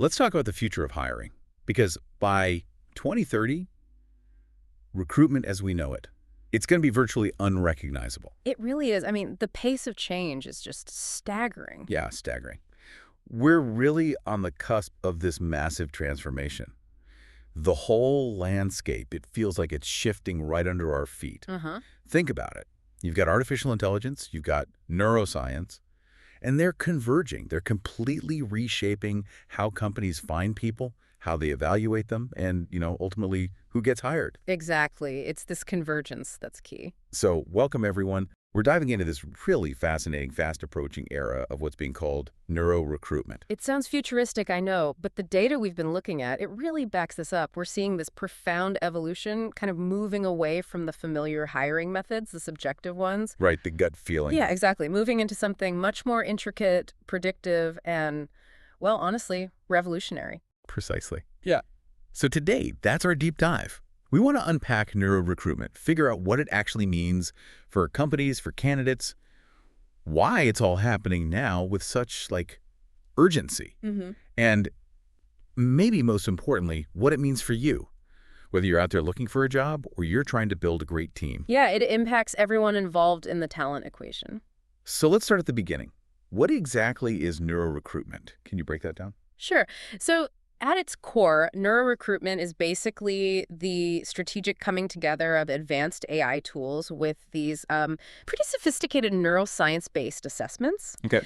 Let's talk about the future of hiring, because by 2030, recruitment as we know it, it's going to be virtually unrecognizable. It really is. I mean, the pace of change is just staggering. Yeah, staggering. We're really on the cusp of this massive transformation. The whole landscape, it feels like it's shifting right under our feet. Uh-huh. Think about it. You've got artificial intelligence, you've got neuroscience, and they're converging. They're completely reshaping how companies find people, how they evaluate them, and, ultimately who gets hired. Exactly. It's this convergence that's key. So welcome, everyone. We're diving into this really fascinating, fast-approaching era of what's being called neuro-recruitment. It sounds futuristic, I know, but the data we've been looking at, it really backs this up. We're seeing this profound evolution kind of moving away from the familiar hiring methods, the subjective ones. Right, the gut feeling. Yeah, exactly. Moving into something much more intricate, predictive, and, well, honestly, revolutionary. Precisely. Yeah. So today, that's our deep dive. We want to unpack neuro-recruitment, figure out what it actually means for companies, for candidates, why it's all happening now with such, urgency, and maybe most importantly, what it means for you, whether you're out there looking for a job or you're trying to build a great team. Yeah, it impacts everyone involved in the talent equation. So let's start at the beginning. What exactly is neuro-recruitment? Can you break that down? Sure. So at its core, neuro-recruitment is basically the strategic coming together of advanced AI tools with these pretty sophisticated neuroscience-based assessments. Okay.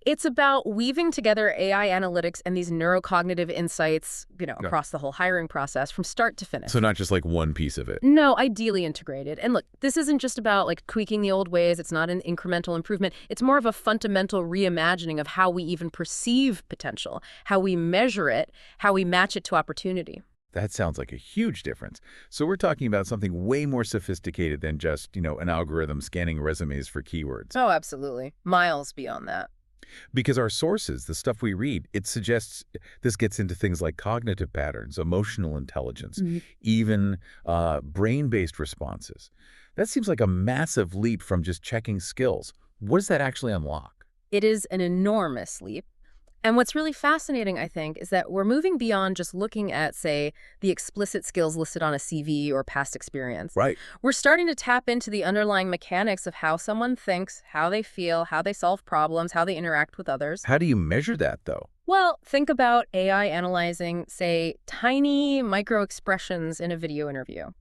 It's about weaving together AI analytics and these neurocognitive insights, across the whole hiring process from start to finish. So not just one piece of it. No, ideally integrated. And look, this isn't just about tweaking the old ways. It's not an incremental improvement. It's more of a fundamental reimagining of how we even perceive potential, how we measure it, how we match it to opportunity. That sounds like a huge difference. So we're talking about something way more sophisticated than just, an algorithm scanning resumes for keywords. Oh, absolutely. Miles beyond that. Because our sources, the stuff we read, it suggests this gets into things like cognitive patterns, emotional intelligence, even brain-based responses. That seems like a massive leap from just checking skills. What does that actually unlock? It is an enormous leap. And what's really fascinating, I think, is that we're moving beyond just looking at, say, the explicit skills listed on a CV or past experience. Right. We're starting to tap into the underlying mechanics of how someone thinks, how they feel, how they solve problems, how they interact with others. How do you measure that, though? Well, think about AI analyzing, say, tiny micro-expressions in a video interview.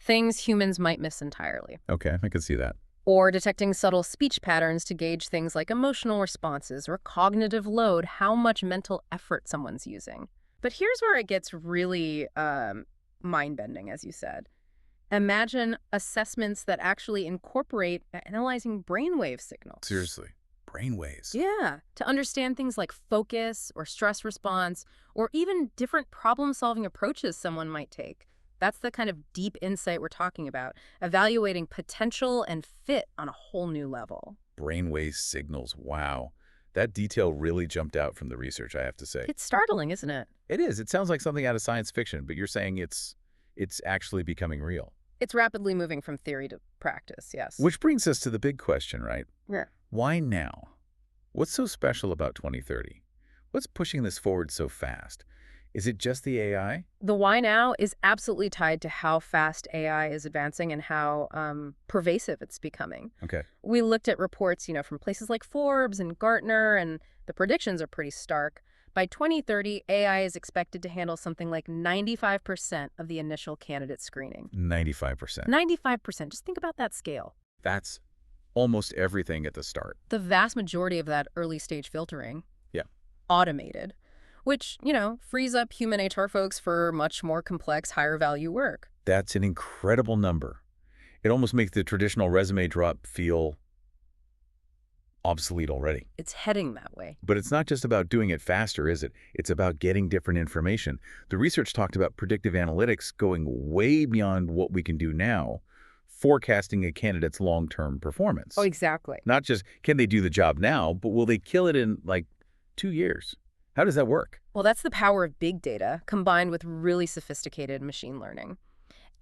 Things humans might miss entirely. Okay, I can see that. Or detecting subtle speech patterns to gauge things like emotional responses or cognitive load, how much mental effort someone's using. But here's where it gets really mind-bending, as you said. Imagine assessments that actually incorporate analyzing brainwave signals. Seriously, brainwaves. Yeah, to understand things like focus or stress response, or even different problem-solving approaches someone might take. That's the kind of deep insight we're talking about, evaluating potential and fit on a whole new level. Brainwave signals, wow. That detail really jumped out from the research, I have to say. It's startling, isn't it? It is. It sounds like something out of science fiction, but you're saying it's actually becoming real. It's rapidly moving from theory to practice, yes. Which brings us to the big question, right? Yeah. Why now? What's so special about 2030? What's pushing this forward so fast? Is it just the AI? The why now is absolutely tied to how fast AI is advancing and how pervasive it's becoming. Okay. We looked at reports, from places like Forbes and Gartner, and the predictions are pretty stark. By 2030, AI is expected to handle something like 95% of the initial candidate screening. 95%. 95%. Just think about that scale. That's almost everything at the start. The vast majority of that early stage filtering. Yeah. Automated. Which, frees up human HR folks for much more complex, higher value work. That's an incredible number. It almost makes the traditional resume drop feel obsolete already. It's heading that way. But it's not just about doing it faster, is it? It's about getting different information. The research talked about predictive analytics going way beyond what we can do now, forecasting a candidate's long-term performance. Oh, exactly. Not just, can they do the job now, but will they kill it in, 2 years? How does that work? Well, that's the power of big data combined with really sophisticated machine learning.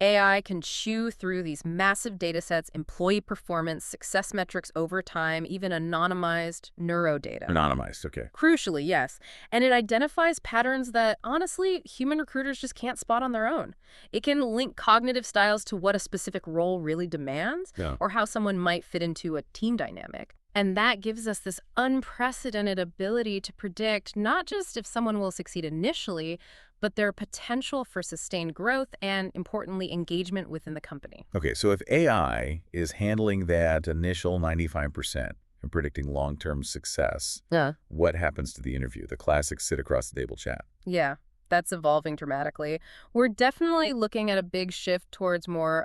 AI can chew through these massive data sets, employee performance, success metrics over time, even anonymized neurodata. Anonymized, okay. Crucially, yes. And it identifies patterns that, honestly, human recruiters just can't spot on their own. It can link cognitive styles to what a specific role really demands, Yeah. or how someone might fit into a team dynamic. And that gives us this unprecedented ability to predict not just if someone will succeed initially, but their potential for sustained growth and, importantly, engagement within the company. Okay, so if AI is handling that initial 95% and predicting long-term success, Yeah. what happens to the interview, the classic sit-across-the-table chat? Yeah, that's evolving dramatically. We're definitely looking at a big shift towards more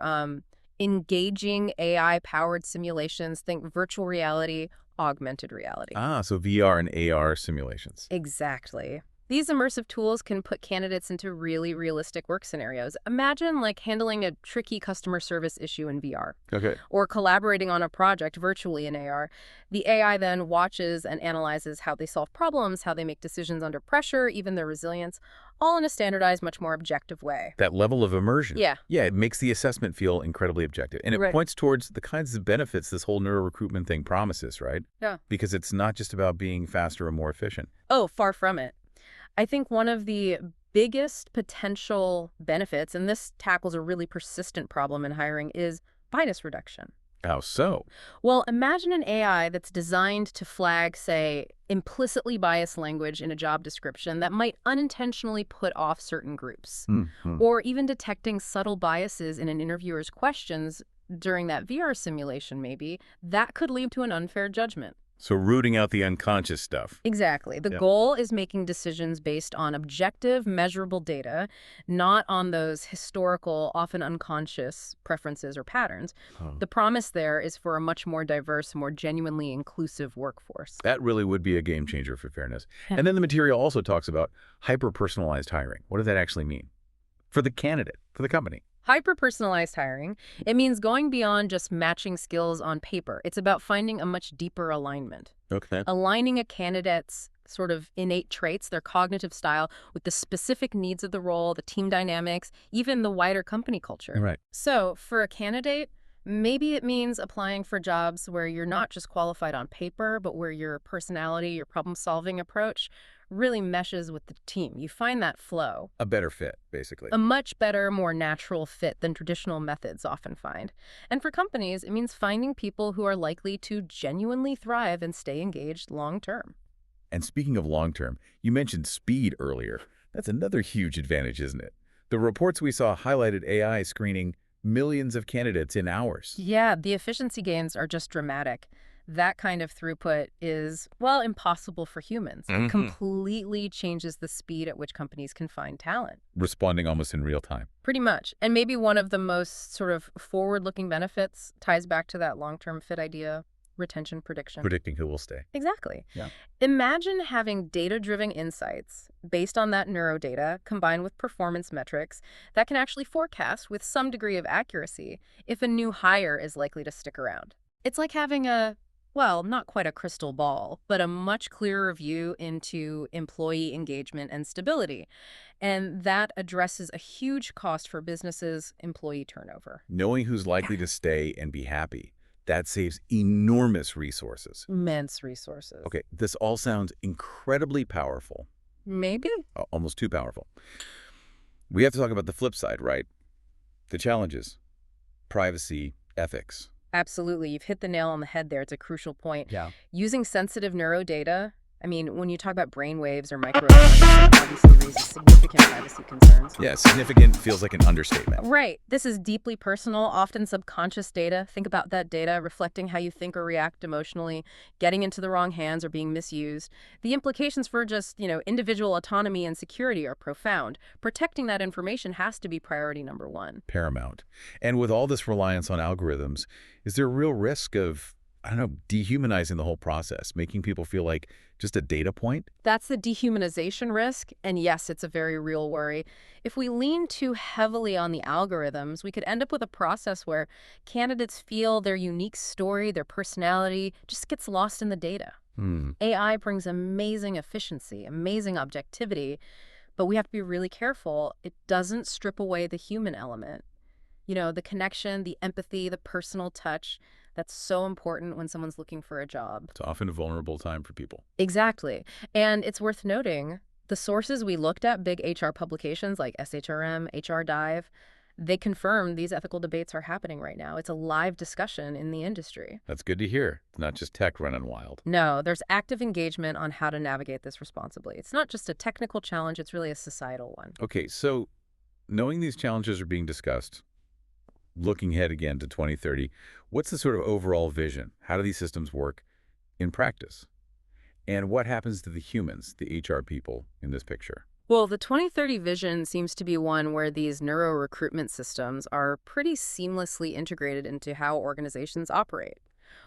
engaging AI-powered simulations. Think virtual reality, augmented reality. Ah, so VR and AR simulations. Exactly. These immersive tools can put candidates into really realistic work scenarios. Imagine like handling a tricky customer service issue in VR Okay. or collaborating on a project virtually in AR. The AI then watches and analyzes how they solve problems, how they make decisions under pressure, even their resilience, all in a standardized, much more objective way. That level of immersion. Yeah. Yeah, it makes the assessment feel incredibly objective. And it Right. points towards the kinds of benefits this whole neuro-recruitment thing promises, right? Yeah. Because it's not just about being faster or more efficient. Oh, far from it. I think one of the biggest potential benefits, and this tackles a really persistent problem in hiring, is bias reduction. How so? Well, imagine an AI that's designed to flag, say, implicitly biased language in a job description that might unintentionally put off certain groups, or even detecting subtle biases in an interviewer's questions during that VR simulation, maybe, that could lead to an unfair judgment. So rooting out the unconscious stuff. Exactly. The Yeah. goal is making decisions based on objective, measurable data, not on those historical, often unconscious preferences or patterns. Oh. The promise there is for a much more diverse, more genuinely inclusive workforce. That really would be a game changer for fairness. Yeah. And then the material also talks about hyper-personalized hiring. What does that actually mean? For the candidate, for the company. Hyper-personalized hiring, it means going beyond just matching skills on paper. It's about finding a much deeper alignment. Okay. Aligning a candidate's sort of innate traits, their cognitive style, with the specific needs of the role, the team dynamics, even the wider company culture. Right. So for a candidate, maybe it means applying for jobs where you're not just qualified on paper, but where your personality, your problem-solving approach really meshes with the team. You find that flow. A better fit, basically. A much better, more natural fit than traditional methods often find. And for companies, it means finding people who are likely to genuinely thrive and stay engaged long-term. And speaking of long-term, you mentioned speed earlier. That's another huge advantage, isn't it? The reports we saw highlighted AI screening millions of candidates in hours. Yeah, the efficiency gains are just dramatic. That kind of throughput is, well, impossible for humans. It completely changes the speed at which companies can find talent. Responding almost in real time. Pretty much. And maybe one of the most sort of forward-looking benefits ties back to that long-term fit idea, retention prediction. Predicting who will stay. Exactly. Yeah. Imagine having data-driven insights based on that neurodata combined with performance metrics that can actually forecast with some degree of accuracy if a new hire is likely to stick around. It's like having a, well, not quite a crystal ball, but a much clearer view into employee engagement and stability. And that addresses a huge cost for businesses' employee turnover. Knowing who's likely to stay and be happy. That saves enormous resources. Immense resources. Okay, this all sounds incredibly powerful. Maybe? Almost too powerful. We have to talk about the flip side, right? The challenges. Privacy, ethics. Absolutely. You've hit the nail on the head there. It's a crucial point. Yeah. Using sensitive neurodata, I mean, when you talk about brainwaves or microaggressions, it obviously raises significant privacy concerns. Yeah, significant feels like an understatement. Right. This is deeply personal, often subconscious data. Think about that data reflecting how you think or react emotionally, getting into the wrong hands or being misused. The implications for just, individual autonomy and security are profound. Protecting that information has to be priority number one. Paramount. And with all this reliance on algorithms, is there a real risk of, dehumanizing the whole process, making people feel like just a data point? That's the dehumanization risk, and yes, it's a very real worry. If we lean too heavily on the algorithms, we could end up with a process where candidates feel their unique story, their personality, just gets lost in the data. AI brings amazing efficiency, amazing objectivity, but we have to be really careful. It doesn't strip away the human element. You know, the connection, the empathy, the personal touch, that's so important when someone's looking for a job. It's often a vulnerable time for people. Exactly. And it's worth noting, the sources we looked at, big HR publications like SHRM, HR Dive, they confirm these ethical debates are happening right now. It's a live discussion in the industry. That's good to hear. It's not just tech running wild. No, there's active engagement on how to navigate this responsibly. It's not just a technical challenge, it's really a societal one. Okay, so knowing these challenges are being discussed, looking ahead again to 2030, what's the sort of overall vision? How do these systems work in practice? And what happens to the humans, the HR people in this picture? Well, the 2030 vision seems to be one where these neuro-recruitment systems are pretty seamlessly integrated into how organizations operate.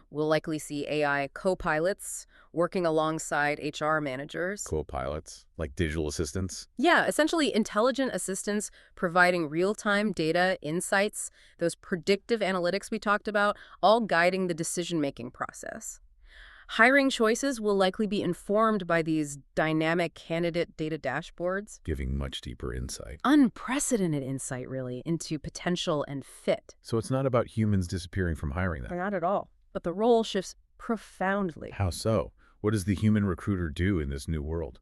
We'll likely see AI co-pilots working alongside HR managers. Co-pilots, like digital assistants? Yeah, essentially intelligent assistants providing real-time data, insights, those predictive analytics we talked about, all guiding the decision-making process. Hiring choices will likely be informed by these dynamic candidate data dashboards. Giving much deeper insight. Unprecedented insight, really, into potential and fit. So it's not about humans disappearing from hiring them. Not at all. But the role shifts profoundly. How so? What does the human recruiter do in this new world?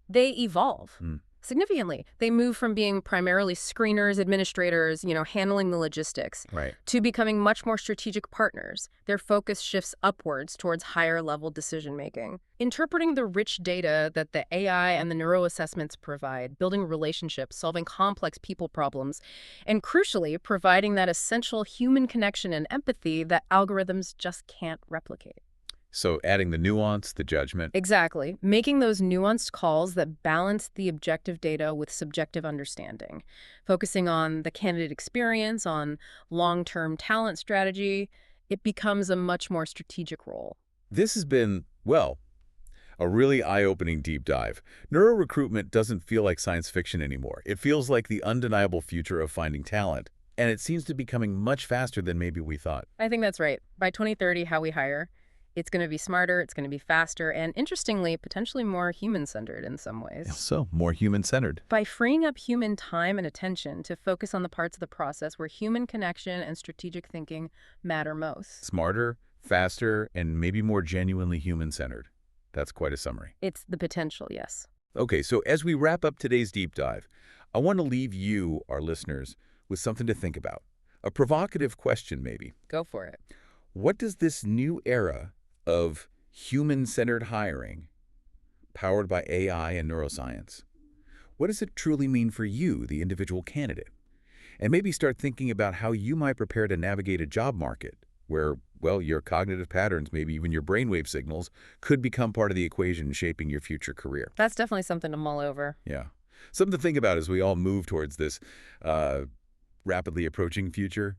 They evolve significantly. They move from being primarily screeners, administrators, handling the logistics, Right. to becoming much more strategic partners. Their focus shifts upwards towards higher level decision making. Interpreting the rich data that the AI and the neuroassessments provide, building relationships, solving complex people problems, and crucially, providing that essential human connection and empathy that algorithms just can't replicate. So adding the nuance, the judgment. Exactly. Making those nuanced calls that balance the objective data with subjective understanding. Focusing on the candidate experience, on long-term talent strategy, it becomes a much more strategic role. This has been, well, a really eye-opening deep dive. Neuro-recruitment doesn't feel like science fiction anymore. It feels like the undeniable future of finding talent. And it seems to be coming much faster than maybe we thought. I think that's right. By 2030, how we hire, it's going to be smarter, it's going to be faster, and interestingly, potentially more human-centered in some ways. So, more human-centered. By freeing up human time and attention to focus on the parts of the process where human connection and strategic thinking matter most. Smarter, faster, and maybe more genuinely human-centered. That's quite a summary. It's the potential, yes. Okay, so as we wrap up today's deep dive, I want to leave you, our listeners, with something to think about. A provocative question, maybe. Go for it. What does this new era of human-centered hiring, powered by AI and neuroscience, what does it truly mean for you, the individual candidate? And maybe start thinking about how you might prepare to navigate a job market where, well, your cognitive patterns, maybe even your brainwave signals, could become part of the equation shaping your future career. That's definitely something to mull over. Yeah. Something to think about as we all move towards this rapidly approaching future.